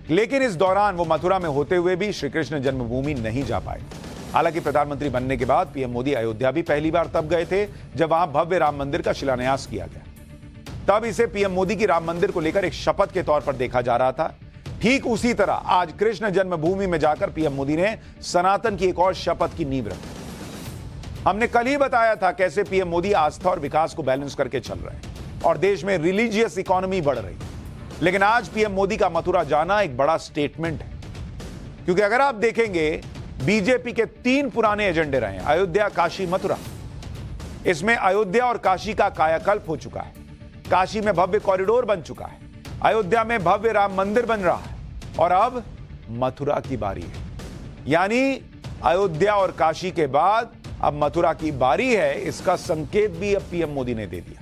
लेकिन इस दौरान वो मथुरा में होते हुए भी श्री कृष्ण जन्मभूमि नहीं जा पाए। हालांकि प्रधानमंत्री बनने के बाद पीएम मोदी अयोध्या भी पहली बार तब गए थे जब वहां भव्य राम मंदिर का शिलान्यास किया गया। तब इसे पीएम मोदी की राम मंदिर को लेकर एक शपथ के तौर पर देखा जा रहा था। ठीक उसी तरह आज कृष्ण जन्मभूमि में जाकर पीएम मोदी ने सनातन की एक और शपथ की नींव रखी। हमने कल ही बताया था कैसे पीएम मोदी आस्था और विकास को बैलेंस करके चल रहे हैं और देश में रिलीजियस इकोनॉमी बढ़ रही है। लेकिन आज पीएम मोदी का मथुरा जाना एक बड़ा स्टेटमेंट है, क्योंकि अगर आप देखेंगे बीजेपी के 3 पुराने एजेंडे रहे हैं, अयोध्या, काशी, मथुरा। इसमें अयोध्या और काशी का कायाकल्प हो चुका है। काशी में भव्य कॉरिडोर बन चुका है, अयोध्या में भव्य राम मंदिर बन रहा है और अब मथुरा की बारी है। यानी अयोध्या और काशी के बाद अब मथुरा की बारी है, इसका संकेत भी अब पीएम मोदी ने दे दिया।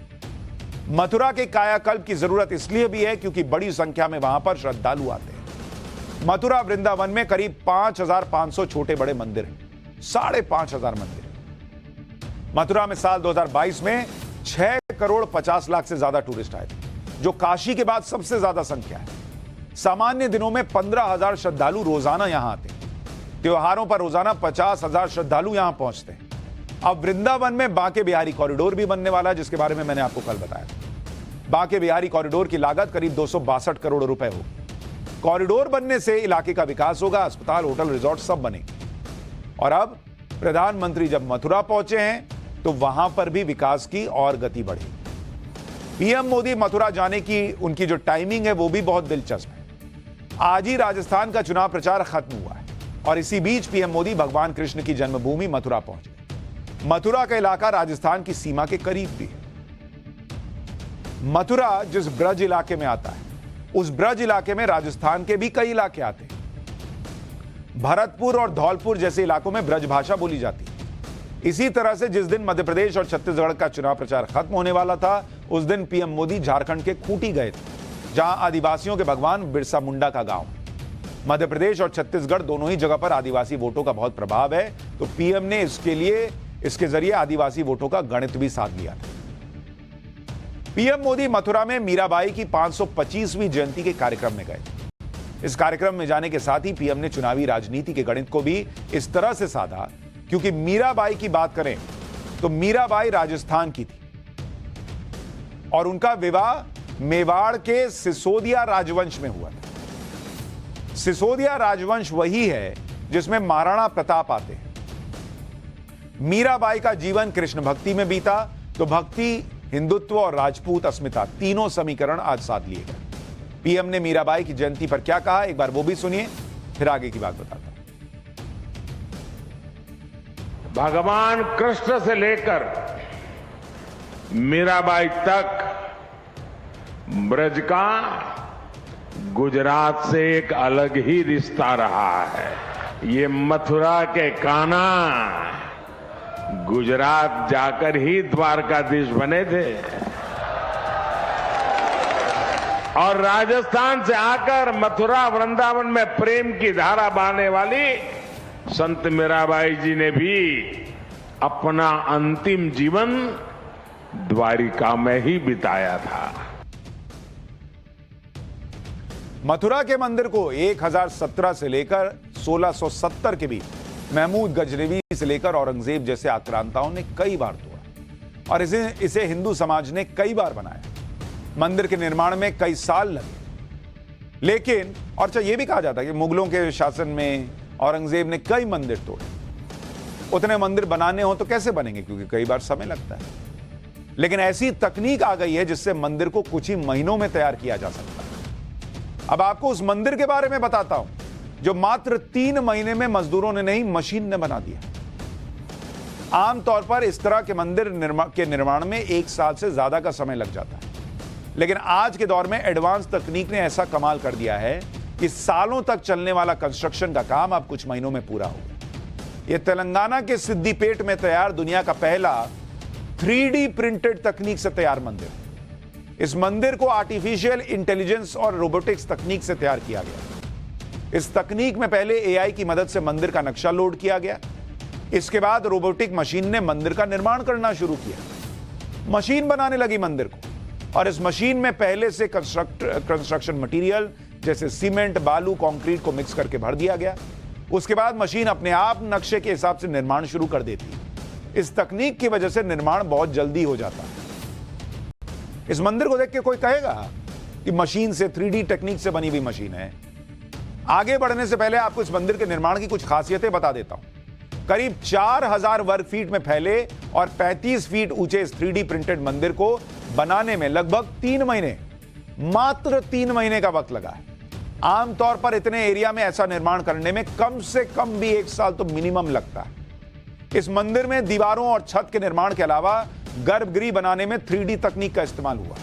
मथुरा के कायाकल्प की जरूरत इसलिए भी है क्योंकि बड़ी संख्या में वहां पर श्रद्धालु आते हैं। मथुरा वृंदावन में करीब 5500 छोटे बड़े मंदिर हैं, 5500 मंदिर। मथुरा में साल 2022 में 6 करोड़ 50 लाख से ज्यादा टूरिस्ट आए थे, जो काशी के बाद सबसे ज्यादा संख्या है। सामान्य दिनों में 15,000 श्रद्धालु रोजाना यहां आते हैं। त्योहारों पर रोजाना 50,000 श्रद्धालु यहां पहुंचते हैं। अब वृंदावन में बांके बिहारी कॉरिडोर भी बनने वाला है, जिसके बारे में मैंने आपको कल बताया था। बांके बिहारी कॉरिडोर की लागत करीब 262 करोड़ रुपए होगी। कॉरिडोर बनने से इलाके का विकास होगा, अस्पताल, होटल, रिजॉर्ट सब बनेंगे। और अब प्रधानमंत्री जब मथुरा पहुंचे हैं तो वहां पर भी विकास की और गति बढ़ी। पीएम मोदी मथुरा जाने की उनकी जो टाइमिंग है वो भी बहुत दिलचस्प है। आज ही राजस्थान का चुनाव प्रचार खत्म हुआ है और इसी बीच पीएम मोदी भगवान कृष्ण की जन्मभूमि मथुरा पहुंचे। मथुरा का इलाका राजस्थान की सीमा के करीब भी है। मथुरा जिस ब्रज इलाके में आता है, उस ब्रज इलाके में राजस्थान के भी कई इलाके आते हैं। भरतपुर और धौलपुर जैसे इलाकों में ब्रज भाषा बोली जाती है। इसी तरह से जिस दिन मध्य प्रदेश और छत्तीसगढ़ का चुनाव प्रचार खत्म होने वाला था, उस दिन पीएम मोदी झारखंड के खूंटी गए थे, जहां आदिवासियों के भगवान बिरसा मुंडा का गांव। मध्य प्रदेश और छत्तीसगढ़ दोनों ही जगह पर आदिवासी वोटों का बहुत प्रभाव है, तो पीएम ने इसके लिए इसके जरिए आदिवासी वोटों का गणित भी साध लिया था। पीएम मोदी मथुरा में मीराबाई की 525वीं जयंती के कार्यक्रम में गए। इस कार्यक्रम में जाने के साथ ही पीएम ने चुनावी राजनीति के गणित को भी इस तरह से साधा, क्योंकि मीराबाई की बात करें तो मीराबाई राजस्थान की थी और उनका विवाह मेवाड़ के सिसोदिया राजवंश में हुआ था। सिसोदिया राजवंश वही है जिसमें महाराणा प्रताप आते हैं। मीराबाई का जीवन कृष्ण भक्ति में बीता, तो भक्ति, हिंदुत्व और राजपूत अस्मिता तीनों समीकरण आज साध लिए गए। पीएम ने मीराबाई की जयंती पर क्या कहा, एक बार वो भी सुनिए, फिर आगे की बात बताता हूं। भगवान कृष्ण से लेकर मीराबाई तक ब्रज का गुजरात से एक अलग ही रिश्ता रहा है। ये मथुरा के कान्हा गुजरात जाकर ही द्वारकाधीश बने थे और राजस्थान से आकर मथुरा वृंदावन में प्रेम की धारा बहाने वाली संत मीराबाई जी ने भी अपना अंतिम जीवन द्वारिका में ही बिताया था। मथुरा के मंदिर को 1017 से लेकर 1670 के बीच महमूद गजनवी से लेकर औरंगजेब जैसे आक्रांताओं ने कई बार तोड़ा और इसे हिंदू समाज ने कई बार बनाया। मंदिर के निर्माण में कई साल लगे, लेकिन और यह भी कहा जाता है कि मुगलों के शासन में औरंगजेब ने कई मंदिर तोड़े। उतने मंदिर बनाने हो तो कैसे बनेंगे, क्योंकि कई बार समय लगता है। लेकिन ऐसी तकनीक आ गई है जिससे मंदिर को कुछ ही महीनों में तैयार किया जा सकता है। अब आपको उस मंदिर के बारे में बताता हूं जो मात्र 3 महीने में मजदूरों ने नहीं, मशीन ने बना दिया। आमतौर पर इस तरह के मंदिर के निर्माण में 1 साल से ज्यादा का समय लग जाता है, लेकिन आज के दौर में एडवांस तकनीक ने ऐसा कमाल कर दिया है कि सालों तक चलने वाला कंस्ट्रक्शन का काम अब कुछ महीनों में पूरा होगा। यह तेलंगाना के सिद्दीपेट में तैयार दुनिया का पहला 3D प्रिंटेड तकनीक से तैयार मंदिर है। इस मंदिर को आर्टिफिशियल इंटेलिजेंस और रोबोटिक्स तकनीक से तैयार किया गया। इस तकनीक में पहले एआई की मदद से मंदिर का नक्शा लोड किया गया। इसके बाद रोबोटिक मशीन ने मंदिर का निर्माण करना शुरू किया। मशीन बनाने लगी मंदिर को और इस मशीन में पहले से कंस्ट्रक्शन मटेरियल जैसे सीमेंट, बालू, कंक्रीट को मिक्स करके भर दिया गया। उसके बाद मशीन अपने आप नक्शे के हिसाब से निर्माण शुरू कर देती है। इस तकनीक की वजह से निर्माण बहुत जल्दी हो जाता है। इस मंदिर को देख के कोई कहेगा कि मशीन से 3D टेक्निक से बनी हुई मशीन है। आगे बढ़ने से पहले आपको इस मंदिर के निर्माण की कुछ खासियतें बता देता हूं। करीब 4000 वर्ग फीट में फैले और 35 फीट ऊंचे इस 3D प्रिंटेड मंदिर को बनाने में लगभग 3 महीने, मात्र 3 महीने का वक्त लगा है। आमतौर पर इतने एरिया में ऐसा निर्माण करने में कम से कम भी 1 साल तो मिनिमम लगता है। इस मंदिर में दीवारों और छत के निर्माण के अलावा गर्भगृह बनाने में 3D तकनीक का इस्तेमाल हुआ।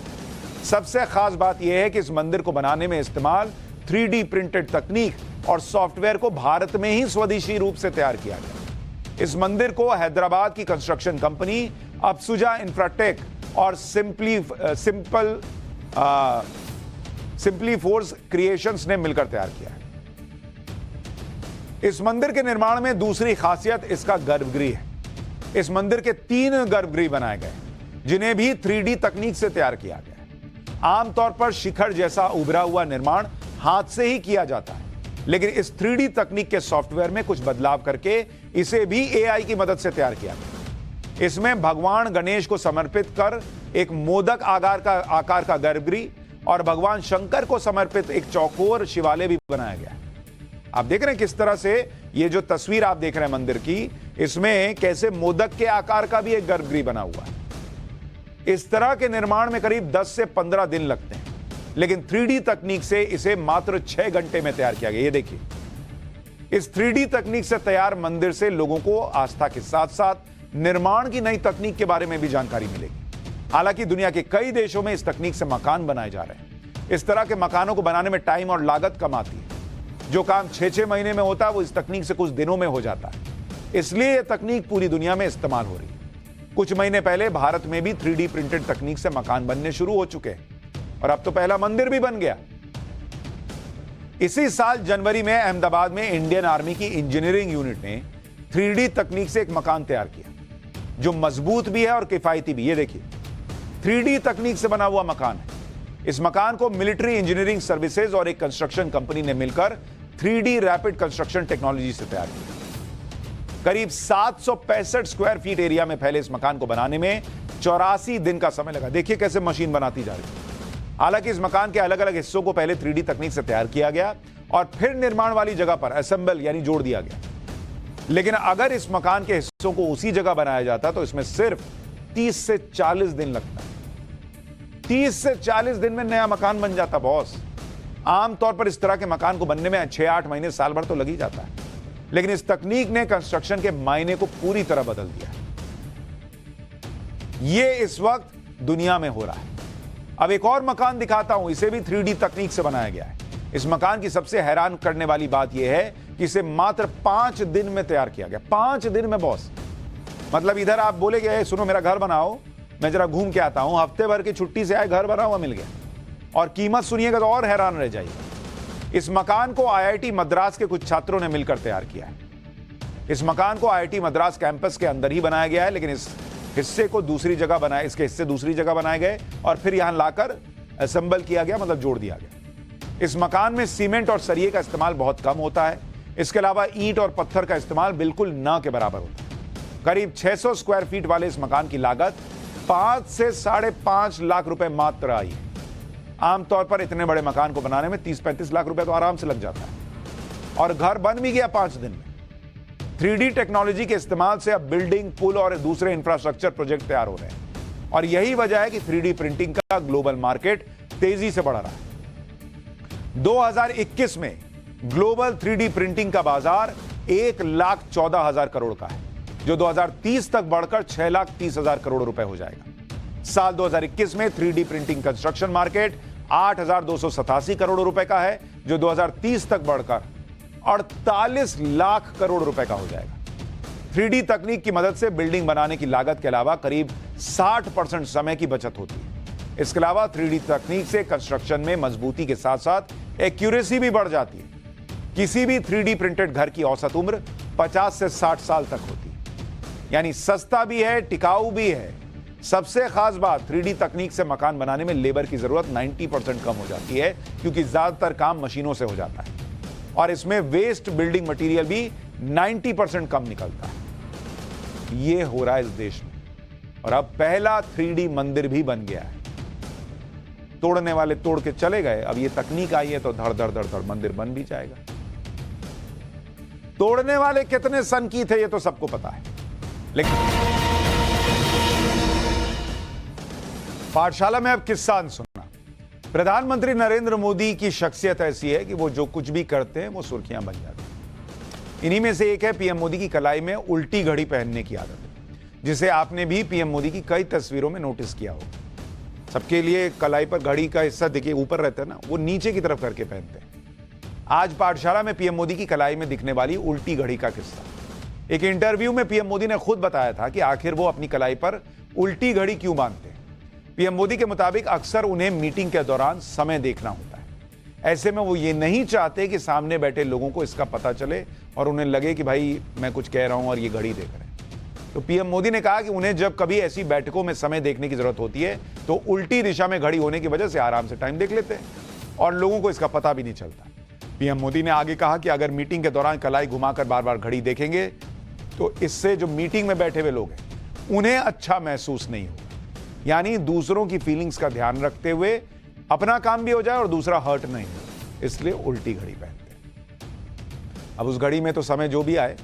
सबसे खास बात यह है कि इस मंदिर को बनाने में इस्तेमाल 3D प्रिंटेड तकनीक और सॉफ्टवेयर को भारत में ही स्वदेशी रूप से तैयार किया गया। इस मंदिर को हैदराबाद की कंस्ट्रक्शन कंपनी अप्सुजा इंफ्राटेक और सिंपली फोर्स क्रिएशंस ने मिलकर तैयार किया है। इस मंदिर के निर्माण में दूसरी खासियत इसका गर्भगृह है। इस मंदिर के 3 गर्भगृह बनाए गए जिन्हें भी 3D तकनीक से तैयार किया गया। आमतौर पर शिखर जैसा उभरा हुआ निर्माण हाथ से ही किया जाता है, लेकिन इस 3D तकनीक के सॉफ्टवेयर में कुछ बदलाव करके इसे भी एआई की मदद से तैयार किया गया। इसमें भगवान गणेश को समर्पित कर एक मोदक आकार का गर्भगृह और भगवान शंकर को समर्पित एक चौकोर शिवालय भी बनाया गया है। आप देख रहे हैं किस तरह से ये जो तस्वीर आप देख रहे हैं मंदिर की, इसमें कैसे मोदक के आकार का भी एक गर्भगृह बना हुआ है। इस तरह के निर्माण में करीब 10 से 15 दिन लगते हैं, लेकिन 3D तकनीक से इसे मात्र 6 घंटे में तैयार किया गया। ये देखिए, इस 3D तकनीक से तैयार मंदिर से लोगों को आस्था के साथ साथ निर्माण की नई तकनीक के बारे में भी जानकारी मिलेगी। हालांकि दुनिया के कई देशों में इस तकनीक से मकान बनाए जा रहे हैं। इस तरह के मकानों को बनाने में टाइम और लागत कम आती है। जो काम 6-6 महीने में होता है वो इस तकनीक से कुछ दिनों में हो जाता है। इसलिए यह तकनीक पूरी दुनिया में इस्तेमाल हो रही है। कुछ महीने पहले भारत में भी 3D प्रिंटेड तकनीक से मकान बनने शुरू हो चुके हैं और अब तो पहला मंदिर भी बन गया। इसी साल जनवरी में अहमदाबाद में इंडियन आर्मी की इंजीनियरिंग यूनिट ने 3D तकनीक से एक मकान तैयार किया। जो मजबूत भी है और किफायती भी। ये देखिए 3D तकनीक से बना हुआ मकान है। इस मकान को मिलिट्री इंजीनियरिंग सर्विसेज और एक कंस्ट्रक्शन कंपनी ने मिलकर 3D रैपिड कंस्ट्रक्शन टेक्नोलॉजी से तैयार किया। करीब 765 स्क्वायर फीट एरिया में फैले इस मकान को बनाने में 84 दिन का समय लगा। देखिए कैसे मशीन बनाती जा रही है। हालांकि इस मकान के अलग अलग हिस्सों को पहले 3D तकनीक से तैयार किया गया और फिर निर्माण वाली जगह पर असेंबल यानी जोड़ दिया गया। लेकिन अगर इस मकान के हिस्सों को उसी जगह बनाया जाता तो इसमें सिर्फ 30 से 40 दिन लगता। 30 से 40 दिन में नया मकान बन जाता बॉस। आमतौर पर इस तरह के मकान को बनने में 6-8 महीने साल भर तो लग ही जाता है, लेकिन इस तकनीक ने कंस्ट्रक्शन के मायने को पूरी तरह बदल दिया। ये इस वक्त दुनिया में हो रहा है। अब एक और मकान दिखाता हूं, इसे भी 3D तकनीक से बनाया गया है। इस मकान की सबसे हैरान करने वाली बात यह है कि इसे मात्र 5 दिन में तैयार किया गया। 5 दिन में बॉस। मतलब इधर आप बोलेगे सुनो मेरा घर बनाओ, मैं जरा घूम के आता हूं, हफ्ते भर की छुट्टी से आए घर बना हुआ मिल गया। और कीमत सुनिएगा तो और हैरान रह जाइए। इस मकान को IIT मद्रास के कुछ छात्रों ने मिलकर तैयार किया है। इस मकान को IIT मद्रास कैंपस के अंदर ही बनाया गया है, लेकिन इस हिस्से को दूसरी जगह बनाया, इसके हिस्से दूसरी जगह बनाए गए और फिर यहां लाकर असेंबल किया गया, मतलब जोड़ दिया गया। इस मकान में सीमेंट और सरिये का इस्तेमाल बहुत कम होता है। इसके अलावा ईंट और पत्थर का इस्तेमाल बिल्कुल न के बराबर होता है। करीब 600 स्क्वायर फीट वाले इस मकान की लागत 5 से 5.5 लाख रुपए मात्र आई है। आमतौर पर इतने बड़े मकान को बनाने में 30-35 लाख रुपए तो आराम से लग जाता है और घर बन भी गया 5 दिन में। 3D टेक्नोलॉजी के इस्तेमाल से अब बिल्डिंग, पुल और दूसरे इंफ्रास्ट्रक्चर प्रोजेक्ट तैयार हो रहे हैं और यही वजह है कि 3D प्रिंटिंग का ग्लोबल मार्केट तेजी से बढ़ रहा है। 2021 में ग्लोबल 3D प्रिंटिंग का बाजार 1,14,000 करोड़ का है, जो 2030 तक बढ़कर 6,30,000 करोड़ रुपए हो जाएगा। साल 2021 में 3D printing construction market 8,287 crore रुपए का है, जो 2030 तक बढ़कर 48 लाख करोड़ रुपए का हो जाएगा। 3D तकनीक की मदद से बिल्डिंग बनाने की लागत के अलावा करीब 60% समय की बचत होती है। इसके अलावा 3D तकनीक से कंस्ट्रक्शन में मजबूती के साथ साथ एक्यूरेसी भी बढ़ जाती है। किसी भी 3D प्रिंटेड घर की औसत उम्र 50 से 60 साल तक होती है, यानी सस्ता भी है, टिकाऊ भी है। सबसे खास बात 3D तकनीक से मकान बनाने में लेबर की जरूरत 90% कम हो जाती है, क्योंकि ज्यादातर काम मशीनों से हो जाता है और इसमें वेस्ट बिल्डिंग मटेरियल भी 90% कम निकलता है। यह हो रहा है इस देश में और अब पहला 3D मंदिर भी बन गया है। तोड़ने वाले तोड़ के चले गए, अब ये तकनीक आई है तो धड़ धड़ धड़ धड़ मंदिर बन भी जाएगा। तोड़ने वाले कितने सन की थे ये तो सबको पता है, लेकिन पाठशाला में अब किस्सा सुनना। प्रधानमंत्री नरेंद्र मोदी की शख्सियत ऐसी है कि वो जो कुछ भी करते हैं वो सुर्खियां बन जाती हैं। इन्हीं में से एक है पीएम मोदी की कलाई में उल्टी घड़ी पहनने की आदत, जिसे आपने भी पीएम मोदी की कई तस्वीरों में नोटिस किया होगा। सबके लिए कलाई पर घड़ी का हिस्सा देखिए ऊपर रहता है ना, वो नीचे की तरफ करके पहनते हैं। आज पाठशाला में पीएम मोदी की कलाई में दिखने वाली उल्टी घड़ी का किस्सा। एक इंटरव्यू में पीएम मोदी ने खुद बताया था कि आखिर वो अपनी कलाई पर उल्टी घड़ी क्यों बांधते हैं। पीएम मोदी के मुताबिक अक्सर उन्हें मीटिंग के दौरान समय देखना होता है। ऐसे में वो ये नहीं चाहते कि सामने बैठे लोगों को इसका पता चले और उन्हें लगे कि भाई मैं कुछ कह रहा हूं और ये घड़ी देख रहे हैं। तो पीएम मोदी ने कहा कि उन्हें जब कभी ऐसी बैठकों में समय देखने की जरूरत होती है तो उल्टी दिशा में घड़ी होने की वजह से आराम से टाइम देख लेते हैं और लोगों को इसका पता भी नहीं चलता। पीएम मोदी ने आगे कहा कि अगर मीटिंग के दौरान कलाई घुमाकर बार बार घड़ी देखेंगे तो इससे जो मीटिंग में बैठे हुए लोग हैं उन्हें अच्छा महसूस नहीं होगा, यानी दूसरों की फीलिंग्स का ध्यान रखते हुए अपना काम भी हो जाए और दूसरा हर्ट नहीं हो, इसलिए उल्टी घड़ी पहनते हैं। अब उस घड़ी में तो समय जो भी आए